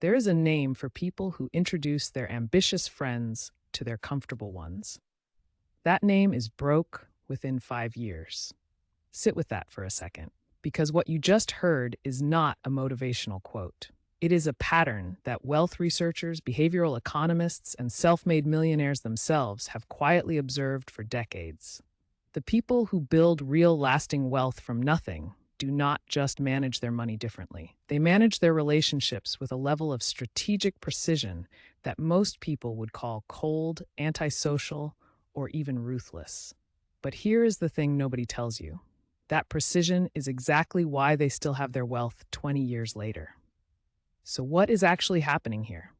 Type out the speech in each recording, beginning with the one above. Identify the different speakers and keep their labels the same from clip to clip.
Speaker 1: There is a name for people who introduce their ambitious friends to their comfortable ones. That name is broke within 5 years. Sit with that for a second, because what you just heard is not a motivational quote. It is a pattern that wealth researchers, behavioral economists, and self made millionaires themselves have quietly observed for decades. The people who build real lasting wealth from nothing do not just manage their money differently. They manage their relationships with a level of strategic precision that most people would call cold, antisocial, or even ruthless. But here is the thing nobody tells you. That precision is exactly why they still have their wealth 20 years later. So, what is actually happening here?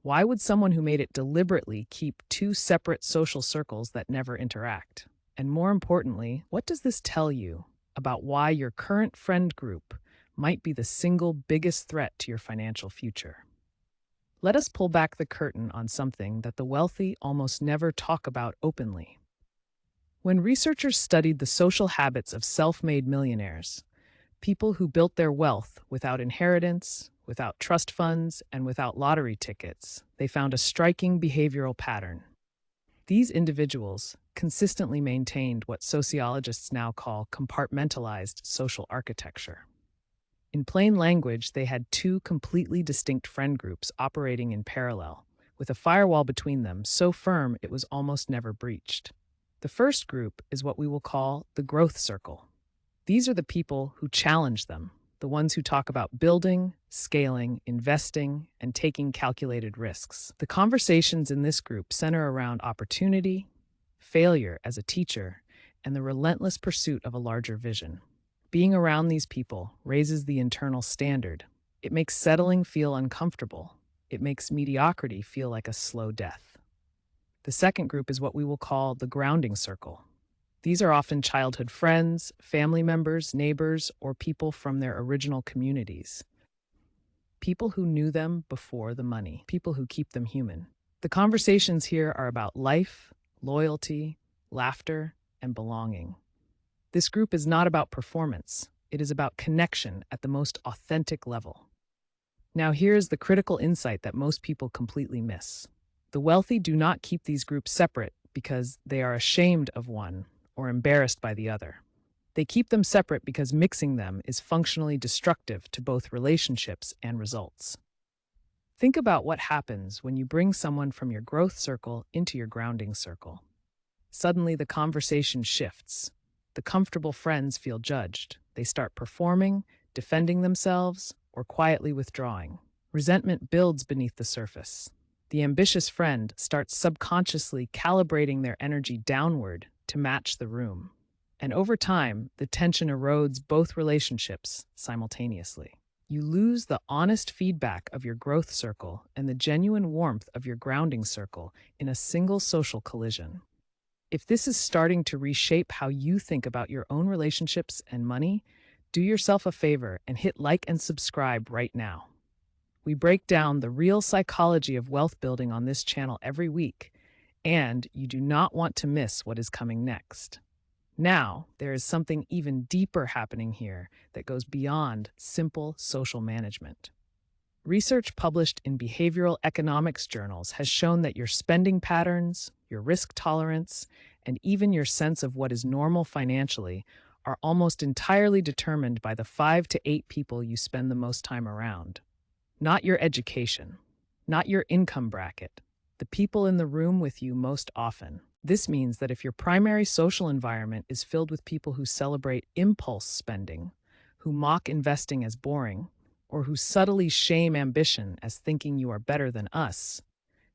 Speaker 1: Why would someone who made it deliberately keep two separate social circles that never interact? And more importantly, what does this tell you about why your current friend group might be the single biggest threat to your financial future? Let us pull back the curtain on something that the wealthy almost never talk about openly. When researchers studied the social habits of self made millionaires, people who built their wealth without inheritance, without trust funds, and without lottery tickets, they found a striking behavioral pattern. These individuals consistently maintained what sociologists now call compartmentalized social architecture. In plain language, they had two completely distinct friend groups operating in parallel, with a firewall between them so firm it was almost never breached. The first group is what we will call the growth circle. These are the people who challenge them, the ones who talk about building, scaling, investing, and taking calculated risks. The conversations in this group center around opportunity, failure as a teacher, and the relentless pursuit of a larger vision. Being around these people raises the internal standard. It makes settling feel uncomfortable. It makes mediocrity feel like a slow death. The second group is what we will call the grounding circle. These are often childhood friends, family members, neighbors, or people from their original communities. People who knew them before the money, people who keep them human. The conversations here are about life, loyalty, laughter, and belonging. This group is not about performance. It is about connection at the most authentic level. Now, here's the critical insight that most people completely miss. The wealthy do not keep these groups separate because they are ashamed of one or embarrassed by the other. They keep them separate because mixing them is functionally destructive to both relationships and results. Think about what happens when you bring someone from your growth circle into your grounding circle. Suddenly, the conversation shifts. The comfortable friends feel judged. They start performing, defending themselves, or quietly withdrawing. Resentment builds beneath the surface. The ambitious friend starts subconsciously calibrating their energy downward to match the room. And over time, the tension erodes both relationships simultaneously. You lose the honest feedback of your growth circle and the genuine warmth of your grounding circle in a single social collision. If this is starting to reshape how you think about your own relationships and money, do yourself a favor and hit like and subscribe right now. We break down the real psychology of wealth building on this channel every week, and you do not want to miss what is coming next. Now, there is something even deeper happening here that goes beyond simple social management. Research published in behavioral economics journals has shown that your spending patterns, your risk tolerance, and even your sense of what is normal financially are almost entirely determined by the 5 to 8 people you spend the most time around. Not your education, not your income bracket, the people in the room with you most often. This means that if your primary social environment is filled with people who celebrate impulse spending, who mock investing as boring, or who subtly shame ambition as thinking you are better than us,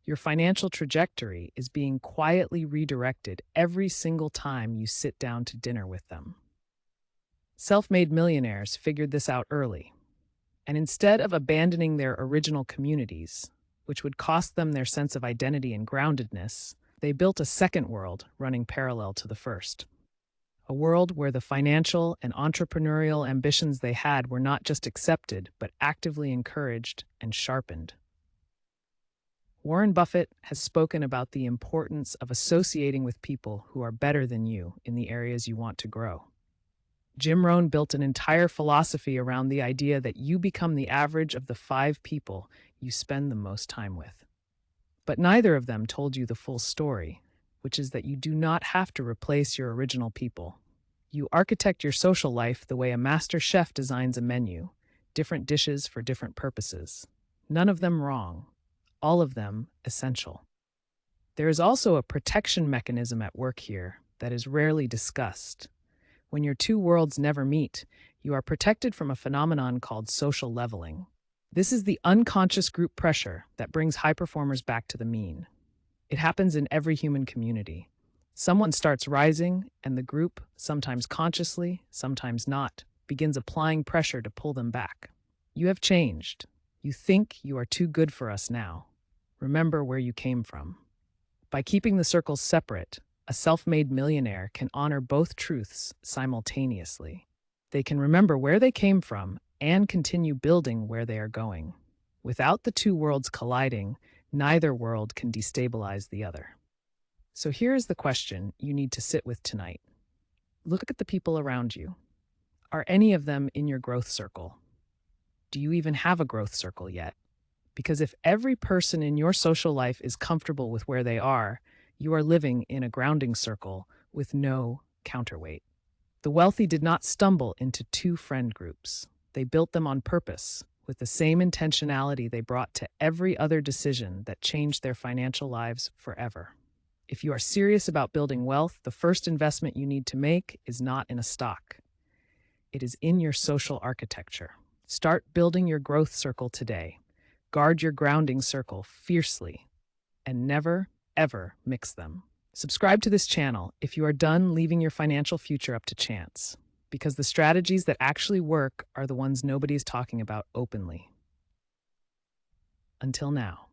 Speaker 1: your financial trajectory is being quietly redirected every single time you sit down to dinner with them. Self-made millionaires figured this out early, and instead of abandoning their original communities, which would cost them their sense of identity and groundedness, they built a second world running parallel to the first. A world where the financial and entrepreneurial ambitions they had were not just accepted, but actively encouraged and sharpened. Warren Buffett has spoken about the importance of associating with people who are better than you in the areas you want to grow. Jim Rohn built an entire philosophy around the idea that you become the average of the 5 people you spend the most time with. But neither of them told you the full story, which is that you do not have to replace your original people. You architect your social life the way a master chef designs a menu, different dishes for different purposes. None of them wrong, all of them essential. There is also a protection mechanism at work here that is rarely discussed. When your two worlds never meet, you are protected from a phenomenon called social leveling. This is the unconscious group pressure that brings high performers back to the mean. It happens in every human community. Someone starts rising, and the group, sometimes consciously, sometimes not, begins applying pressure to pull them back. You have changed. You think you are too good for us now. Remember where you came from. By keeping the circles separate, a self-made millionaire can honor both truths simultaneously. They can remember where they came from and continue building where they are going. Without the two worlds colliding, neither world can destabilize the other. So here is the question you need to sit with tonight. Look at the people around you. Are any of them in your growth circle? Do you even have a growth circle yet? Because if every person in your social life is comfortable with where they are, you are living in a grounding circle with no counterweight. The wealthy did not stumble into two friend groups. They built them on purpose, with the same intentionality they brought to every other decision that changed their financial lives forever. If you are serious about building wealth, the first investment you need to make is not in a stock. It is in your social architecture. Start building your growth circle today. Guard your grounding circle fiercely, and never, ever mix them. Subscribe to this channel if you are done leaving your financial future up to chance, because the strategies that actually work are the ones nobody's talking about openly. Until now.